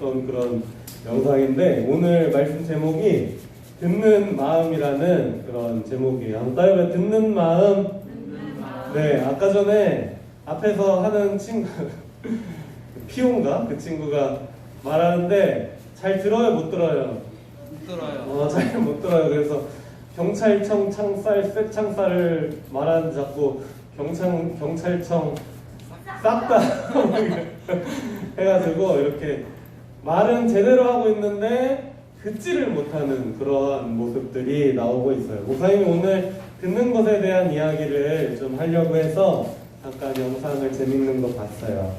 있었던 그런 영상인데 오늘 말씀 제목이 듣는 마음이라는 그런 제목이에요. 한번 따라해봐요. 듣는 마음. 네, 아까 전에 앞에서 하는 친구 피온가? 그 친구가 말하는데 잘 들어요? 못 들어요? 못 들어요. 잘 못 들어요. 그래서 경찰청 창살, 쇠창살을 말하는데 자꾸 경찰청 싹 다 해가지고 이렇게 말은 제대로 하고 있는데 듣지를 못하는 그러한 모습들이 나오고 있어요. 목사님이 오늘 듣는 것에 대한 이야기를 좀 하려고 해서 잠깐 영상을 재밌는 거 봤어요.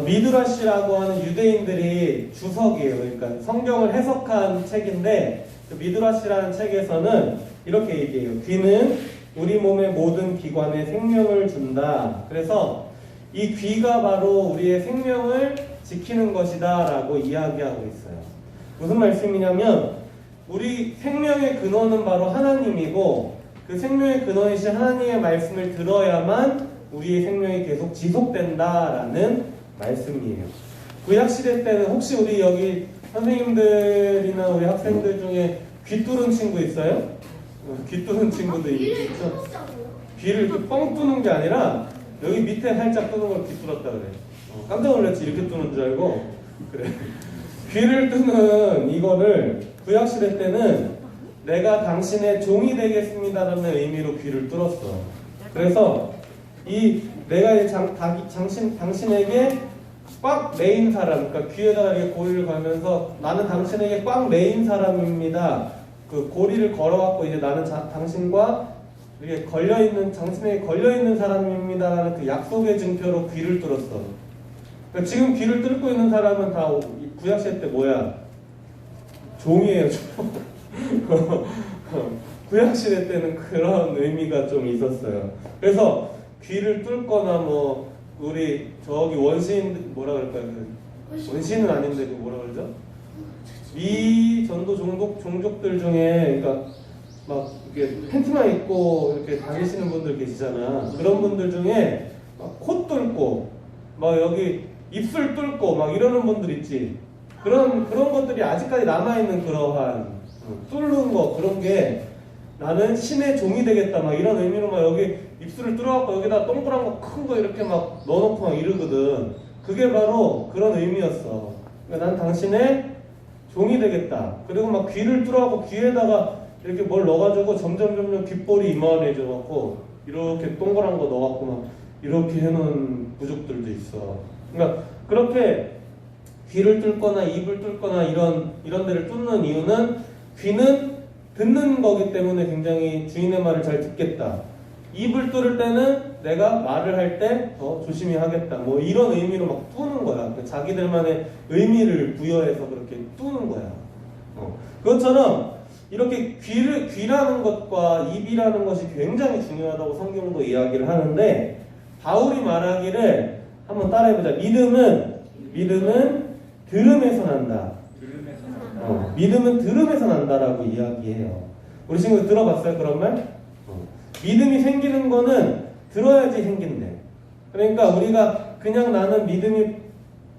미드라시라고 하는 유대인들이 주석이에요. 그러니까 성경을 해석한 책인데 그 미드라시라는 책에서는 이렇게 얘기해요. 귀는 우리 몸의 모든 기관에 생명을 준다. 그래서 이 귀가 바로 우리의 생명을 지키는 것이다 라고 이야기하고 있어요. 무슨 말씀이냐면 우리 생명의 근원은 바로 하나님이고 그 생명의 근원이신 하나님의 말씀을 들어야만 우리의 생명이 계속 지속된다라는 말씀이에요. 구약시대 때는 혹시 우리 여기 선생님들이나 우리 학생들 중에 귀 뚫은 친구 있어요? 귀 뚫은 친구도 있죠? 귀를 이렇게 뻥 뚫는 게 아니라 여기 밑에 살짝 뚫는 걸 귀 뚫었다 그래. 깜짝 놀랐지. 이렇게 뚫는 줄 알고. 그래. 귀를 뚫는 이거를 구약시대 때는 내가 당신의 종이 되겠습니다라는 의미로 귀를 뚫었어. 그래서 이 내가 당신에게 꽉 매인 사람, 그러니까 귀에다가 이렇게 고리를 걸면서 나는 당신에게 꽉 매인 사람입니다. 그 고리를 걸어갖고 이제 나는 당신과 이렇게 당신에게 걸려있는 사람입니다라는 그 약속의 증표로 귀를 뚫었어. 그러니까 지금 귀를 뚫고 있는 사람은 다 구약시대 때 뭐야? 종이에요, 종. 구약시대 때는 그런 의미가 좀 있었어요. 그래서 귀를 뚫거나 뭐 우리 저기 원시인 뭐라 그럴까요? 원시인은 아닌데 그 뭐라 그러죠? 미전도 종족들 중에 그러니까 막 이렇게 팬티만 입고 이렇게 다니시는 분들 계시잖아. 그런 분들 중에 막 코 뚫고 막 여기 입술 뚫고 막 이러는 분들 있지. 그런 것들이 아직까지 남아있는 그러한 뚫는 거 그런 게 나는 신의 종이 되겠다 막 이런 의미로 막 여기 입술을 뚫어갖고 여기다 동그란 거 큰 거 이렇게 막 넣어놓고 막 이러거든. 그게 바로 그런 의미였어. 그러니까 난 당신의 종이 되겠다. 그리고 막 귀를 뚫어갖고 귀에다가 이렇게 뭘 넣어가지고 점점 귓볼이 이만해져갖고 이렇게 동그란 거 넣어갖고 막 이렇게 해놓은 부족들도 있어. 그러니까 그렇게 귀를 뚫거나 입을 뚫거나 이런 데를 뚫는 이유는 귀는 듣는 거기 때문에 굉장히 주인의 말을 잘 듣겠다. 입을 뚫을 때는 내가 말을 할 때 더 조심히 하겠다. 뭐 이런 의미로 막 뚫는 거야. 자기들만의 의미를 부여해서 그렇게 뚫는 거야. 그것처럼 이렇게 귀라는 것과 입이라는 것이 굉장히 중요하다고 성경도 이야기를 하는데 바울이 말하기를 한번 따라해보자. 믿음은 들음에서 난다. 믿음은 들음에서 난다라고 이야기해요. 우리 친구 들어봤어요? 그런 말? 믿음이 생기는 거는 들어야지 생긴대. 그러니까 우리가 그냥 나는 믿음이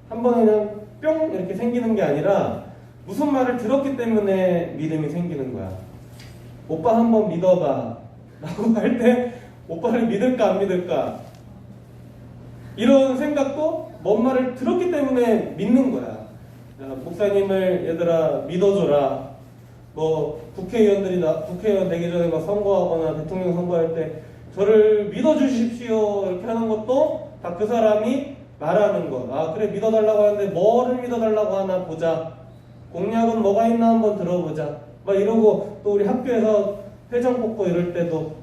한 번에 그냥 뿅 이렇게 생기는 게 아니라 무슨 말을 들었기 때문에 믿음이 생기는 거야. 오빠 한번 믿어봐 라고 할 때 오빠를 믿을까 안 믿을까 이런 생각도 뭔 말을 들었기 때문에 믿는 거야. 목사님을 얘들아 믿어줘라. 뭐 국회의원 되기 전에 막 선거하거나 대통령 선거할 때 저를 믿어주십시오 이렇게 하는 것도 다 그 사람이 말하는 거. 아 그래 믿어달라고 하는데 뭐를 믿어달라고 하나 보자. 공약은 뭐가 있나 한번 들어보자. 막 이러고 또 우리 학교에서 회장 뽑고 이럴 때도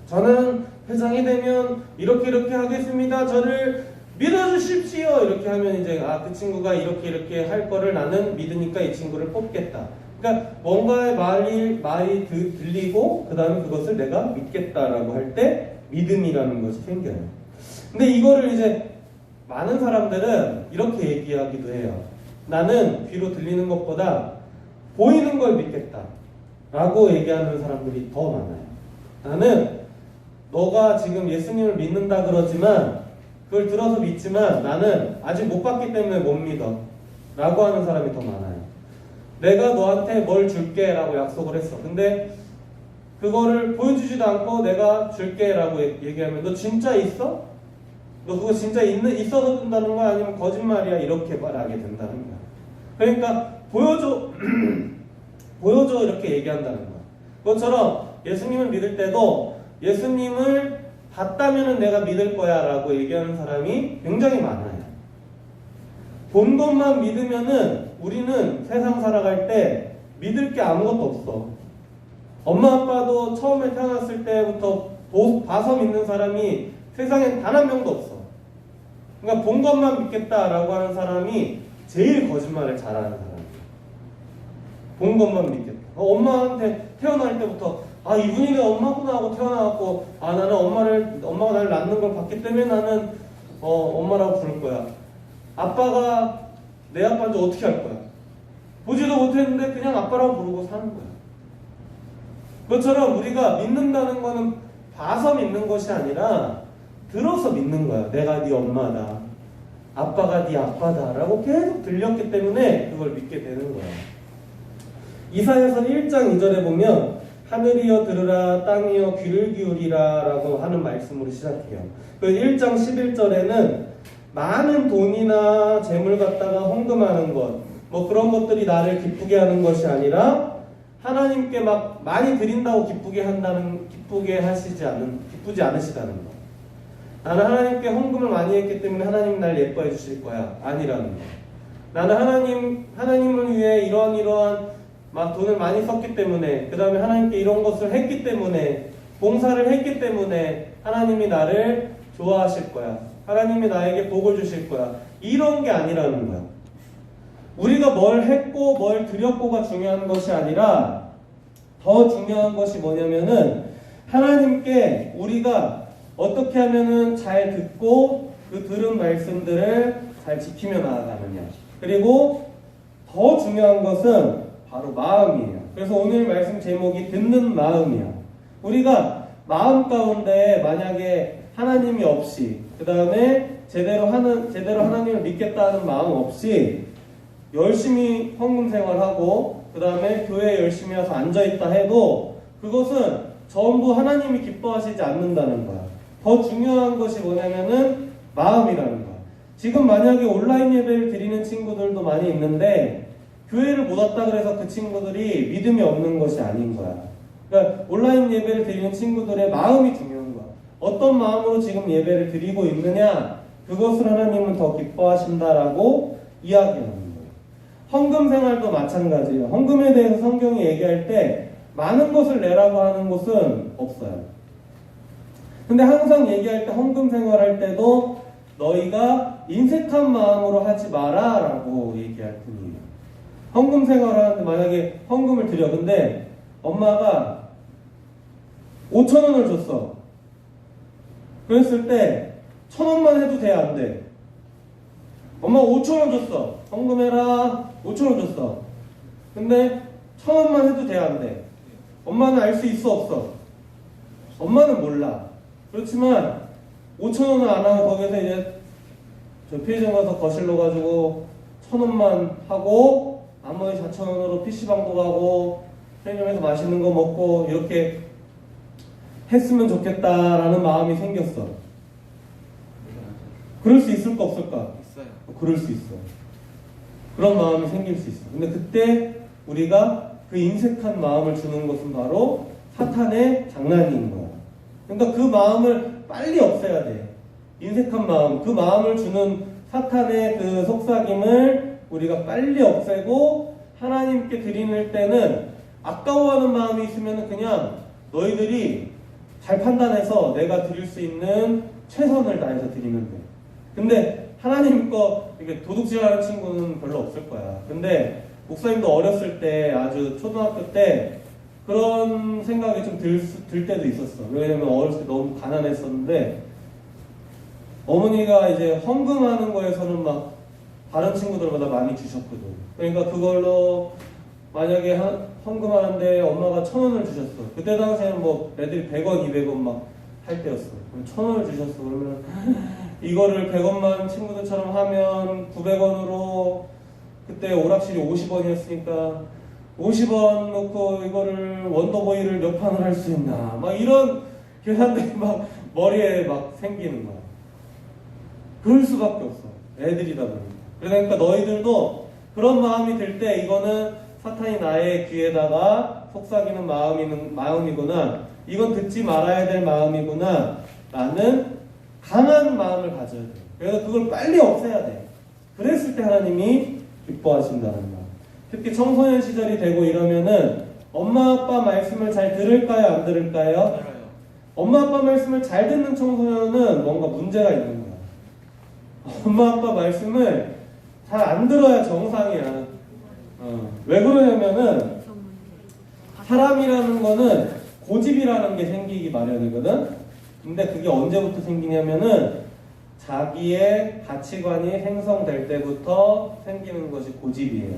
저는 회장이 되면 이렇게 하겠습니다. 저를 믿어주십시오 이렇게 하면 이제 그 친구가 이렇게 할 거를 나는 믿으니까 이 친구를 뽑겠다. 그러니까 뭔가의 말이 들리고 그 다음에 그것을 내가 믿겠다라고 할 때 믿음이라는 것이 생겨요. 근데 이거를 이제 많은 사람들은 이렇게 얘기하기도 해요. 나는 귀로 들리는 것보다 보이는 걸 믿겠다 라고 얘기하는 사람들이 더 많아요. 나는 너가 지금 예수님을 믿는다 그러지만 그걸 들어서 믿지만 나는 아직 못 봤기 때문에 못 믿어. 라고 하는 사람이 더 많아요. 내가 너한테 뭘 줄게 라고 약속을 했어. 근데 그거를 보여주지도 않고 내가 줄게 라고 얘기하면 너 진짜 있어? 너 그거 진짜 있어서 준다는 거야? 아니면 거짓말이야? 이렇게 말하게 된다는 거야. 그러니까 보여줘 보여줘 이렇게 얘기한다는 거야. 그것처럼 예수님을 믿을 때도 예수님을 봤다면 내가 믿을 거야 라고 얘기하는 사람이 굉장히 많아요. 본 것만 믿으면은 우리는 세상 살아갈 때 믿을 게 아무것도 없어. 엄마 아빠도 처음에 태어났을 때부터 봐서 믿는 사람이 세상엔 단 한 명도 없어. 그러니까 본 것만 믿겠다라고 하는 사람이 제일 거짓말을 잘하는 사람이야. 본 것만 믿겠다. 엄마한테 태어날 때부터 이분이 내 엄마구나 하고 태어나갖고 나는 엄마가 나를 낳는 걸 봤기 때문에 나는 엄마라고 부를 거야. 아빠가 내 아빠인지 어떻게 할 거야? 보지도 못했는데 그냥 아빠라고 부르고 사는 거야. 그것처럼 우리가 믿는다는 거는 봐서 믿는 것이 아니라 들어서 믿는 거야. 내가 네 엄마다. 아빠가 네 아빠다. 라고 계속 들렸기 때문에 그걸 믿게 되는 거야. 이사야서 1장 2절에 보면 하늘이여 들으라 땅이여 귀를 기울이라 라고 하는 말씀으로 시작해요. 그 1장 11절에는 많은 돈이나 재물 갖다가 헌금하는 것, 뭐 그런 것들이 나를 기쁘게 하는 것이 아니라 하나님께 막 많이 드린다고 기쁘지 않으시다는 거. 나는 하나님께 헌금을 많이 했기 때문에 하나님 날 예뻐해 주실 거야. 아니라는 거. 나는 하나님을 위해 이러한 막 돈을 많이 썼기 때문에, 그 다음에 하나님께 이런 것을 했기 때문에, 봉사를 했기 때문에 하나님이 나를 좋아하실 거야. 하나님이 나에게 복을 주실 거야. 이런 게 아니라는 거야. 우리가 뭘 했고 뭘 드렸고가 중요한 것이 아니라 더 중요한 것이 뭐냐면은 하나님께 우리가 어떻게 하면은 잘 듣고 그 들은 말씀들을 잘 지키며 나아가느냐. 그리고 더 중요한 것은 바로 마음이에요. 그래서 오늘 말씀 제목이 듣는 마음이야. 우리가 마음 가운데 만약에 하나님이 없이, 그 다음에 제대로 하나님을 믿겠다는 마음 없이 열심히 헌금 생활하고 그 다음에 교회에 열심히 와서 앉아있다 해도 그것은 전부 하나님이 기뻐하시지 않는다는 거야. 더 중요한 것이 뭐냐면은 마음이라는 거야. 지금 만약에 온라인 예배를 드리는 친구들도 많이 있는데 교회를 못 왔다 그래서 그 친구들이 믿음이 없는 것이 아닌 거야. 그러니까 온라인 예배를 드리는 친구들의 마음이 중요한 거야. 어떤 마음으로 지금 예배를 드리고 있느냐, 그것을 하나님은 더 기뻐하신다라고 이야기하는 거예요. 헌금 생활도 마찬가지예요. 헌금에 대해서 성경이 얘기할 때 많은 것을 내라고 하는 곳은 없어요. 근데 항상 얘기할 때 헌금 생활할 때도 너희가 인색한 마음으로 하지 마라 라고 얘기할 뿐이에요. 헌금 생활하는데 만약에 헌금을 드려. 근데 엄마가 5,000원을 줬어. 그랬을 때 1,000원만 해도 돼, 안 돼? 엄마 5,000원 줬어. 헌금해라. 5,000원 줬어. 근데 1,000원만 해도 돼, 안 돼? 엄마는 알 수 있어, 없어? 엄마는 몰라. 그렇지만 5,000원을 안 하고 거기서 이제 저 편의점 가서 거실로 가지고 1,000원만 하고 나머지 4,000원으로 PC방도 가고 편의점에서 맛있는 거 먹고 이렇게 했으면 좋겠다라는 마음이 생겼어. 그럴 수 있을까 없을까? 있어요. 그럴 수 있어. 그런 마음이 생길 수 있어. 근데 그때 우리가 그 인색한 마음을 주는 것은 바로 사탄의 장난인 거야. 그러니까 그 마음을 빨리 없애야 돼. 인색한 마음, 그 마음을 주는 사탄의 그 속삭임을 우리가 빨리 없애고 하나님께 드리는 때는 아까워하는 마음이 있으면 그냥 너희들이 잘 판단해서 내가 드릴 수 있는 최선을 다해서 드리면 돼. 근데 하나님 거 이렇게 도둑질하는 친구는 별로 없을 거야. 근데 목사님도 어렸을 때, 아주 초등학교 때 그런 생각이 좀 들 때도 있었어. 왜냐면 어렸을 때 너무 가난했었는데 어머니가 이제 헌금하는 거에서는 막 다른 친구들보다 많이 주셨거든. 그러니까 그걸로 만약에 헌금하는데 엄마가 1,000원을 주셨어. 그때 당시에는 뭐 애들이 100원, 200원 막 할 때였어. 그럼 1,000원을 주셨어. 그러면 이거를 100원만 친구들처럼 하면 900원으로 그때 오락실이 50원이었으니까 50원 놓고 이거를 원더보이를 몇 판을 할 수 있나 막 이런 계산들이 막 머리에 막 생기는 거야. 그럴 수밖에 없어. 애들이다 보니까. 그러니까 너희들도 그런 마음이 들 때 이거는 사탄이 나의 귀에다가 속삭이는 마음이구나. 이건 듣지 말아야 될 마음이구나. 라는 강한 마음을 가져야 돼. 그래서 그걸 빨리 없애야 돼. 그랬을 때 하나님이 기뻐하신다는 거야. 특히 청소년 시절이 되고 이러면은 엄마 아빠 말씀을 잘 들을까요? 안 들을까요? 엄마 아빠 말씀을 잘 듣는 청소년은 뭔가 문제가 있는 거야. 엄마 아빠 말씀을 잘 안 들어야 정상이야. 왜 그러냐면은 사람이라는 거는 고집이라는 게 생기기 마련이거든. 근데 그게 언제부터 생기냐면은 자기의 가치관이 생성될 때부터 생기는 것이 고집이에요.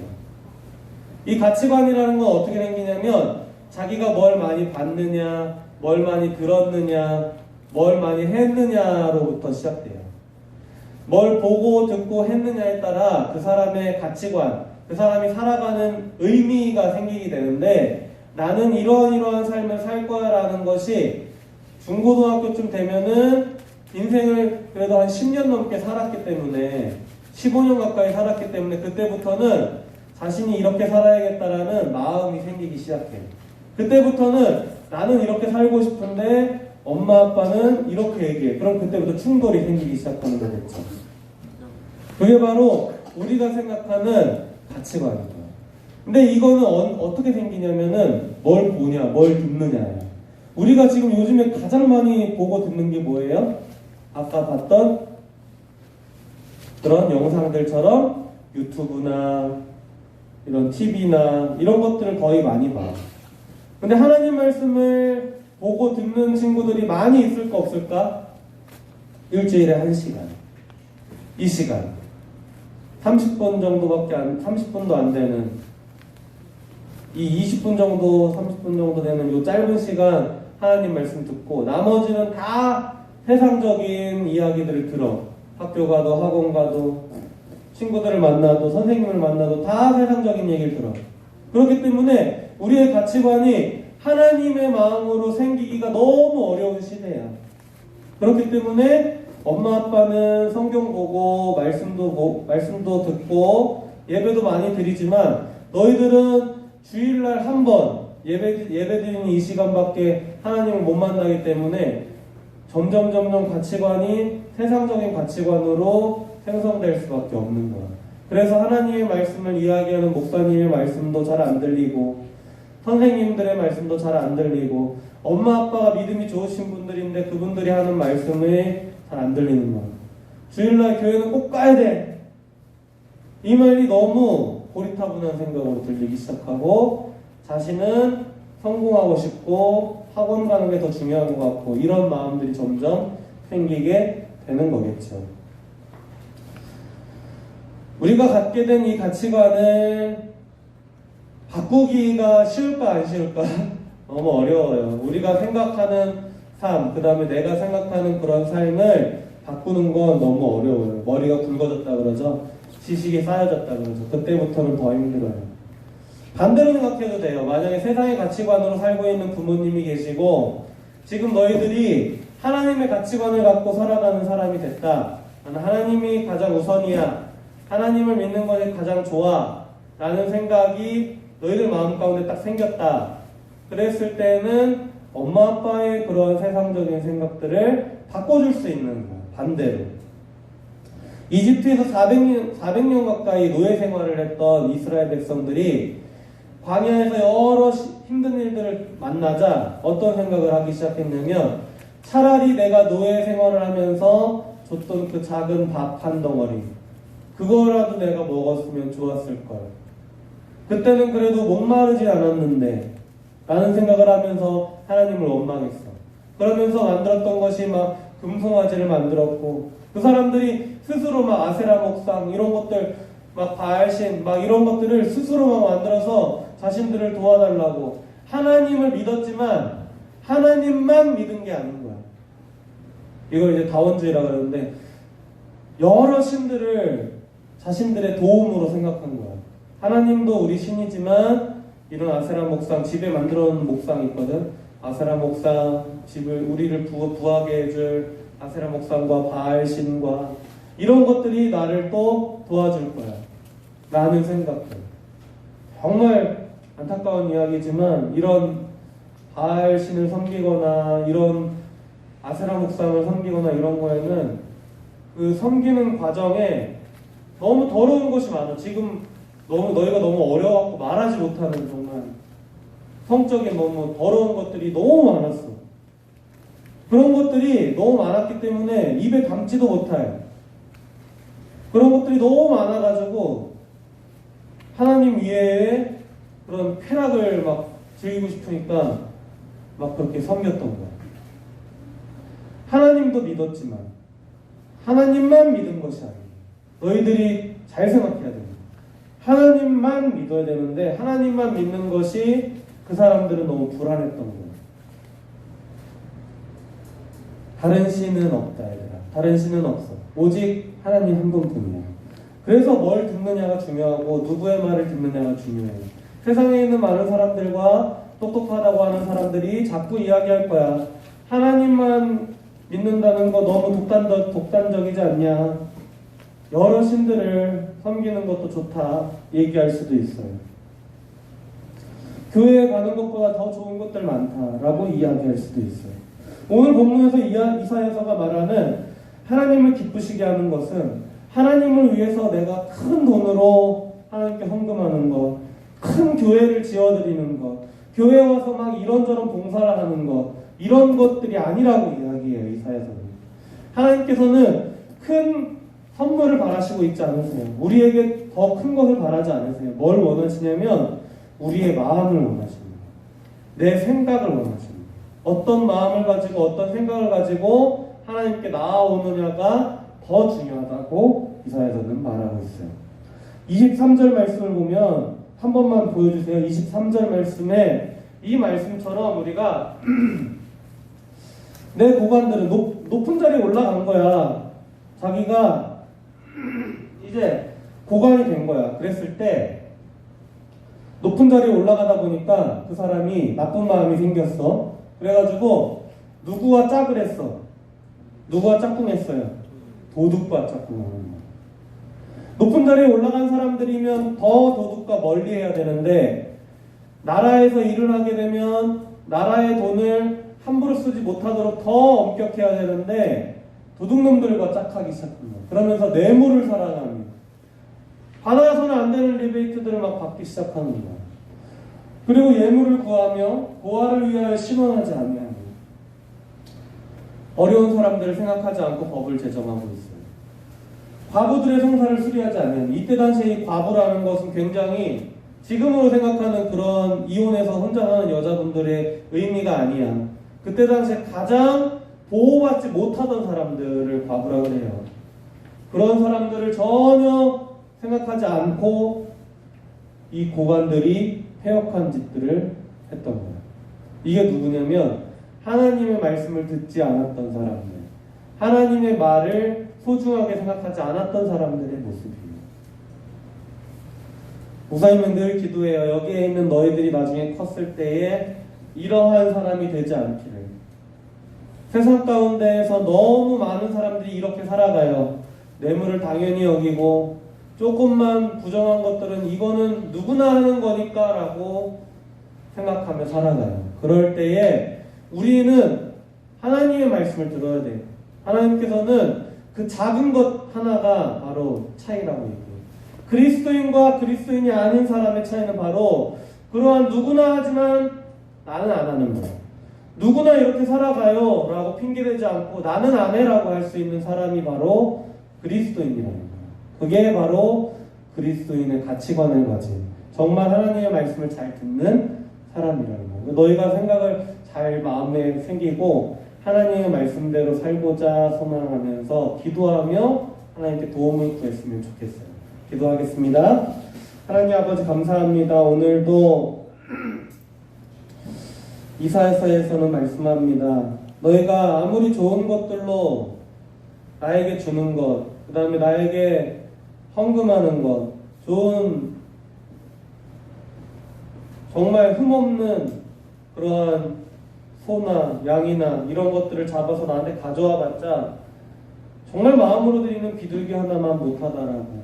이 가치관이라는 건 어떻게 생기냐면 자기가 뭘 많이 봤느냐, 뭘 많이 들었느냐, 뭘 많이 했느냐로부터 시작돼요. 뭘 보고 듣고 했느냐에 따라 그 사람의 가치관, 그 사람이 살아가는 의미가 생기게 되는데 나는 이러한 삶을 살 거야 라는 것이 중고등학교쯤 되면은 인생을 그래도 한 10년 넘게 살았기 때문에 15년 가까이 살았기 때문에 그때부터는 자신이 이렇게 살아야겠다라는 마음이 생기기 시작해요. 그때부터는 나는 이렇게 살고 싶은데 엄마 아빠는 이렇게 얘기해. 그럼 그때부터 충돌이 생기기 시작하는 거겠죠. 그게 바로 우리가 생각하는 가치관입니다. 근데 이거는 어떻게 생기냐면은 뭘 보냐, 뭘 듣느냐예요. 우리가 지금 요즘에 가장 많이 보고 듣는 게 뭐예요? 아까 봤던 그런 영상들처럼 유튜브나 이런 TV나 이런 것들을 거의 많이 봐. 근데 하나님 말씀을 보고 듣는 친구들이 많이 있을까 없을까? 일주일에 1시간, 2시간, 30분 정도밖에 30분도 안 되는 이 20분 정도, 30분 정도 되는 이 짧은 시간 하나님 말씀 듣고 나머지는 다 세상적인 이야기들을 들어. 학교 가도 학원 가도 친구들을 만나도 선생님을 만나도 다 세상적인 얘기를 들어. 그렇기 때문에 우리의 가치관이 하나님의 마음으로 생기기가 너무 어려운 시대야. 그렇기 때문에 엄마 아빠는 성경 보고 말씀도 듣고 예배도 많이 드리지만 너희들은 주일날 한 번 예배 드리는 이 시간밖에 하나님을 못 만나기 때문에 점점 가치관이 세상적인 가치관으로 생성될 수밖에 없는 거야. 그래서 하나님의 말씀을 이야기하는 목사님의 말씀도 잘 안 들리고 선생님들의 말씀도 잘 안 들리고 엄마 아빠가 믿음이 좋으신 분들인데 그분들이 하는 말씀이 잘 안 들리는 거야. 주일날 교회는 꼭 가야 돼. 이 말이 너무 고리타분한 생각으로 들리기 시작하고 자신은 성공하고 싶고 학원 가는 게 더 중요한 것 같고 이런 마음들이 점점 생기게 되는 거겠죠. 우리가 갖게 된 이 가치관을 바꾸기가 쉬울까 안 쉬울까? 너무 어려워요. 우리가 생각하는 삶, 그 다음에 내가 생각하는 그런 삶을 바꾸는 건 너무 어려워요. 머리가 굵어졌다 그러죠. 지식이 쌓여졌다 그러죠. 그때부터는 더 힘들어요. 반대로 생각해도 돼요. 만약에 세상의 가치관으로 살고 있는 부모님이 계시고 지금 너희들이 하나님의 가치관을 갖고 살아가는 사람이 됐다. 나는 하나님이 가장 우선이야. 하나님을 믿는 것이 가장 좋아. 라는 생각이 너희들 마음 가운데 딱 생겼다. 그랬을 때는 엄마 아빠의 그런 세상적인 생각들을 바꿔줄 수 있는 거야. 반대로. 이집트에서 400년 가까이 노예 생활을 했던 이스라엘 백성들이 광야에서 여러 힘든 일들을 만나자 어떤 생각을 하기 시작했냐면 차라리 내가 노예 생활을 하면서 줬던 그 작은 밥 한 덩어리 그거라도 내가 먹었으면 좋았을걸. 그때는 그래도 목마르지 않았는데 라는 생각을 하면서 하나님을 원망했어. 그러면서 만들었던 것이 막 금송아지를 만들었고 그 사람들이 스스로 막 아세라 목상 이런 것들 막 바알신 막 이런 것들을 스스로 막 만들어서 자신들을 도와달라고 하나님을 믿었지만 하나님만 믿은 게 아닌 거야. 이걸 이제 다원주의라 그러는데 여러 신들을 자신들의 도움으로 생각한 거야. 하나님도 우리 신이지만 이런 아세라 목상, 집에 만들어 놓은 목상이 있거든. 아세라 목상, 집을 우리를 부하게 해줄 아세라 목상과 바알 신과 이런 것들이 나를 또 도와줄 거야 라는 생각들. 정말 안타까운 이야기지만 이런 바알 신을 섬기거나 이런 아세라 목상을 섬기거나 이런 거에는 그 섬기는 과정에 너무 더러운 것이 많아. 지금 너희가 너무 어려워갖고 말하지 못하는 정말 성적인 너무 더러운 것들이 너무 많았어. 그런 것들이 너무 많았기 때문에 입에 담지도 못해. 그런 것들이 너무 많아가지고 하나님 위에 그런 쾌락을 막 즐기고 싶으니까 막 그렇게 섬겼던 거야. 하나님도 믿었지만 하나님만 믿은 것이 아니에요. 너희들이 잘 생각해야 됩니다. 하나님만 믿어야 되는데 하나님만 믿는 것이 그 사람들은 너무 불안했던 거예요. 다른 신은 없다 얘들아. 다른 신은 없어. 오직 하나님 한 분뿐이야. 그래서 뭘 듣느냐가 중요하고 누구의 말을 듣느냐가 중요해요. 세상에 있는 많은 사람들과 똑똑하다고 하는 사람들이 자꾸 이야기할 거야. 하나님만 믿는다는 거 너무 독단적이지 않냐. 여러 신들을 섬기는 것도 좋다 얘기할 수도 있어요. 교회에 가는 것보다 더 좋은 것들 많다라고 이야기할 수도 있어요. 오늘 본문에서 이사야서가 말하는 하나님을 기쁘시게 하는 것은 하나님을 위해서 내가 큰 돈으로 하나님께 헌금하는 것, 큰 교회를 지어드리는 것, 교회 와서 막 이런저런 봉사를 하는 것, 이런 것들이 아니라고 이야기해요. 이사야서는. 하나님께서는 큰 선물을 바라시고 있지 않으세요. 우리에게 더 큰 것을 바라지 않으세요. 뭘 원하시냐면 우리의 마음을 원하십니다. 내 생각을 원하십니다. 어떤 마음을 가지고 어떤 생각을 가지고 하나님께 나아오느냐가 더 중요하다고 이사야서는 말하고 있어요. 23절 말씀을 보면 한 번만 보여주세요. 23절 말씀에 이 말씀처럼 우리가 내 고관들은 높은 자리에 올라간 거야. 자기가 이제 고관이 된 거야. 그랬을 때 높은 자리에 올라가다 보니까 그 사람이 나쁜 마음이 생겼어. 그래가지고 누구와 짝을 했어. 누구와 짝꿍했어요? 도둑과 짝꿍하는 거야. 높은 자리에 올라간 사람들이면 더 도둑과 멀리 해야 되는데 나라에서 일을 하게 되면 나라의 돈을 함부로 쓰지 못하도록 더 엄격해야 되는데 도둑놈들과 짝하기 시작합니다. 그러면서 뇌물을 살아갑니다. 받아서는 안 되는 리베이트들을 막 받기 시작합니다. 그리고 예물을 구하며 고아를 위하여 신원하지 아니하니 어려운 사람들을 생각하지 않고 법을 제정하고 있어요. 과부들의 성사를 수리하지 아니하니 이때 당시에 이 과부라는 것은 굉장히 지금으로 생각하는 그런 이혼해서 혼자 사는 여자분들의 의미가 아니야. 그때 당시에 가장 보호받지 못하던 사람들을 과부라고 해요. 그런 사람들을 전혀 생각하지 않고 이 고관들이 폐역한 짓들을 했던 거예요. 이게 누구냐면 하나님의 말씀을 듣지 않았던 사람들, 하나님의 말을 소중하게 생각하지 않았던 사람들의 모습이에요. 목사님은 늘 기도해요. 여기에 있는 너희들이 나중에 컸을 때에 이러한 사람이 되지 않기를. 세상 가운데에서 너무 많은 사람들이 이렇게 살아가요. 뇌물을 당연히 여기고 조금만 부정한 것들은 이거는 누구나 하는 거니까 라고 생각하며 살아가요. 그럴 때에 우리는 하나님의 말씀을 들어야 돼요. 하나님께서는 그 작은 것 하나가 바로 차이라고 얘기해요. 그리스도인과 그리스도인이 아닌 사람의 차이는 바로 그러한 누구나 하지만 나는 안 하는 거예요. 누구나 이렇게 살아가요 라고 핑계대지 않고 나는 안 해라고 할 수 있는 사람이 바로 그리스도인이라는 거예요. 그게 바로 그리스도인의 가치관을 가진 정말 하나님의 말씀을 잘 듣는 사람이라는 거예요. 너희가 생각을 잘 마음에 생기고 하나님의 말씀대로 살고자 소망하면서 기도하며 하나님께 도움을 구했으면 좋겠어요. 기도하겠습니다. 하나님 아버지 감사합니다. 오늘도 이사야서에서는 말씀합니다. 너희가 아무리 좋은 것들로 나에게 주는 것, 그 다음에 나에게 헌금하는 것, 좋은 정말 흠없는 그러한 소나 양이나 이런 것들을 잡아서 나한테 가져와 봤자 정말 마음으로 드리는 비둘기 하나만 못하다라고,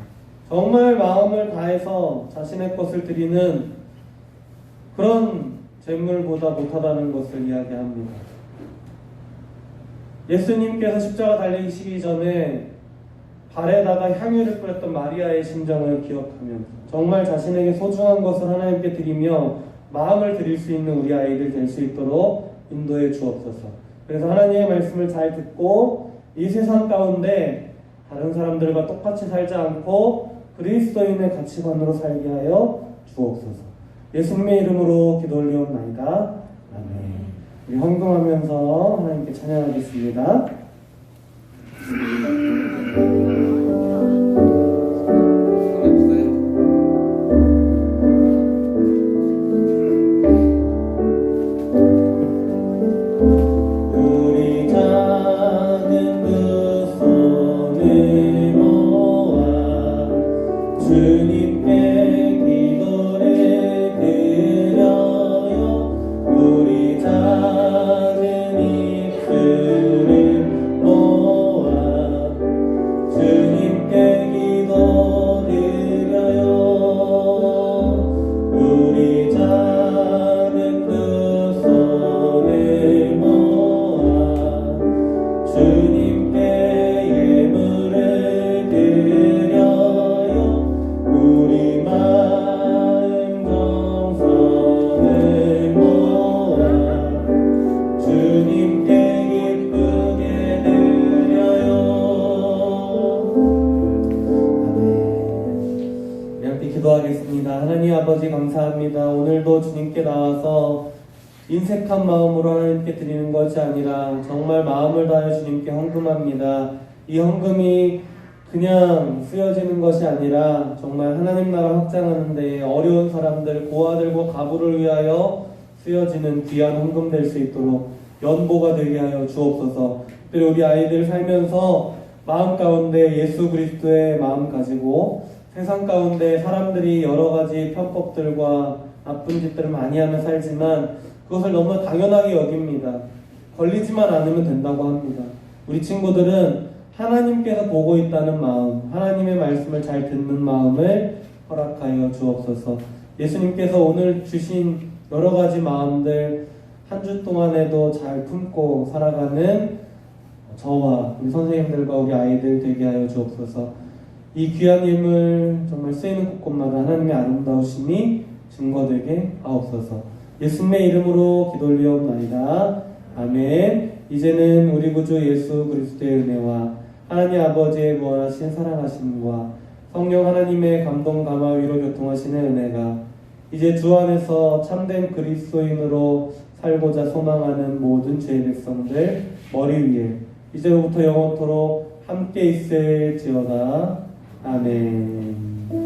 정말 마음을 다해서 자신의 것을 드리는 그런 재물보다 못하다는 것을 이야기합니다. 예수님께서 십자가 달리시기 전에 발에다가 향유를 뿌렸던 마리아의 심정을 기억하면서 정말 자신에게 소중한 것을 하나님께 드리며 마음을 드릴 수 있는 우리 아이들 될 수 있도록 인도해 주옵소서. 그래서 하나님의 말씀을 잘 듣고 이 세상 가운데 다른 사람들과 똑같이 살지 않고 그리스도인의 가치관으로 살게 하여 주옵소서. 예수님의 이름으로 기도 올리옵나이다. 아멘. 우리 헌금하면서 하나님께 찬양하겠습니다. 기도하겠습니다. 하나님 아버지 감사합니다. 오늘도 주님께 나와서 인색한 마음으로 하나님께 드리는 것이 아니라 정말 마음을 다해 주님께 헌금합니다. 이 헌금이 그냥 쓰여지는 것이 아니라 정말 하나님 나라 확장하는 데 어려운 사람들, 고아들과 가부를 위하여 쓰여지는 귀한 헌금 될 수 있도록 연보가 되게 하여 주옵소서. 특별히 우리 아이들 살면서 마음 가운데 예수 그리스도의 마음 가지고 세상 가운데 사람들이 여러 가지 편법들과 나쁜 짓들을 많이 하며 살지만 그것을 너무 당연하게 여깁니다. 걸리지만 않으면 된다고 합니다. 우리 친구들은 하나님께서 보고 있다는 마음, 하나님의 말씀을 잘 듣는 마음을 허락하여 주옵소서. 예수님께서 오늘 주신 여러 가지 마음들 한 주 동안에도 잘 품고 살아가는 저와 우리 선생님들과 우리 아이들 되게 하여 주옵소서. 이 귀한 예물 정말 쓰이는 곳곳마다 하나님의 아름다우심이 증거되게 하옵소서. 예수님의 이름으로 기도 올리옵나이다. 아멘. 이제는 우리 구주 예수 그리스도의 은혜와 하나님 아버지의 무한하신 사랑하심과 성령 하나님의 감동 감화 위로 교통하시는 은혜가 이제 주 안에서 참된 그리스도인으로 살고자 소망하는 모든 죄의 백성들 머리 위에 이제로부터 영원토록 함께 있을지어다. 아멘.